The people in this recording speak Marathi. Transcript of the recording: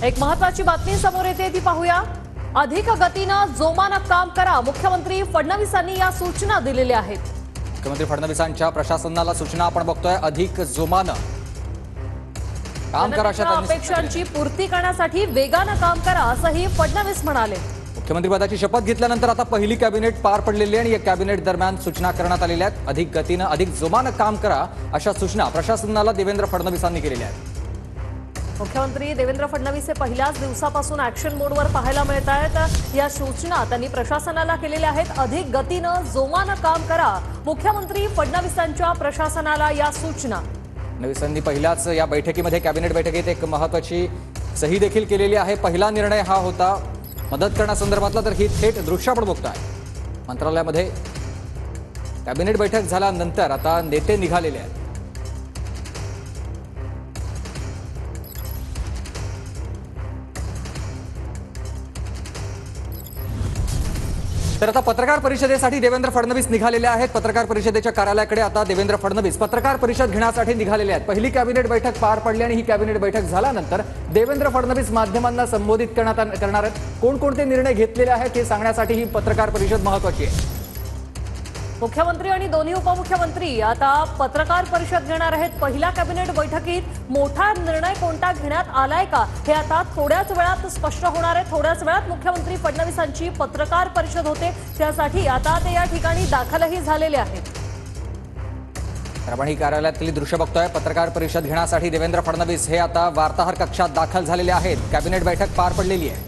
एक महत्त्वाची बातमी समोर येते ती पाहूया। अधिक गतीनं जोमानं काम करा, मुख्यमंत्री फडणवीसांनी या सूचना दिलेल्या आहेत। मुख्यमंत्री फडणवीसांच्या प्रशासनाला सूचना आपण बघतोय, अधिक जोमानं काम करा, अपेक्षांची पूर्ती करण्यासाठी वेगानं काम करा असंही फडणवीस म्हणाले। मुख्यमंत्रीपदाची शपथ घेतल्यानंतर आता पहिली कॅबिनेट पार पडलेली आहे आणि या कॅबिनेट दरम्यान सूचना करण्यात आलेल्या आहेत। अधिक गतीनं अधिक जोमानं काम करा अशा सूचना प्रशासनाला देवेंद्र फडणवीसांनी केलेल्या आहेत। मुख्यमंत्री देवेंद्र फडणवीस हे पहिल्याच दिवसापासून ॲक्शन मोडवर पाहायला मिळत आहेत। या सूचना त्यांनी प्रशासनाला केलेल्या आहेत। अधिक गतीनं जोमानं काम करा, मुख्यमंत्री फडणवीसांच्या प्रशासनाला या सूचना। फडणवीसांनी पहिल्याच या बैठकीमध्ये कॅबिनेट बैठकीत एक महत्त्वाची सही देखील केलेली आहे। पहिला निर्णय हा होता मदत करण्यासंदर्भातला, तर ही थेट दृश्य आपण बघतोय। मंत्रालयामध्ये कॅबिनेट बैठक झाल्यानंतर आता नेते निघालेले आहेत। तर आता पत्रकार परिषदेसाठी देवेंद्र फडणवीस निघालेले आहेत। पत्रकार परिषदेच्या कार्यालयाकडे आता देवेंद्र फडणवीस पत्रकार परिषद घेण्यासाठी निघालेले आहेत। पहिली कॅबिनेट बैठक पार पडली आणि ही कॅबिनेट बैठक झाल्यानंतर देवेंद्र फडणवीस माध्यमांना संबोधित करणार आहेत। कोणकोणते निर्णय घेतलेले आहेत हे सांगण्यासाठी ही पत्रकार परिषद महत्त्वाची आहे। मुख्यमंत्री आणि दोन्ही उपमुख्यमंत्री आता पत्रकार परिषद घेणार आहेत। पहिल्या कॅबिनेट बैठकीत मोठा निर्णय कोणता घेण्यात आलाय का हे आता थोड्याच वेळात स्पष्ट होणार आहे। थोड्याच वेळात मुख्यमंत्री फडणवीसांची पत्रकार परिषद होते, त्यासाठी आता ते या ठिकाणी दाखलही झालेले आहेत। तर आपण ही कार्यालयातली दृश्य बघतोय। पत्रकार परिषद घेण्यासाठी देवेंद्र फडणवीस हे आता वार्ताहर कक्षात दाखल झालेले आहेत। कॅबिनेट बैठक पार पडलेली आहे।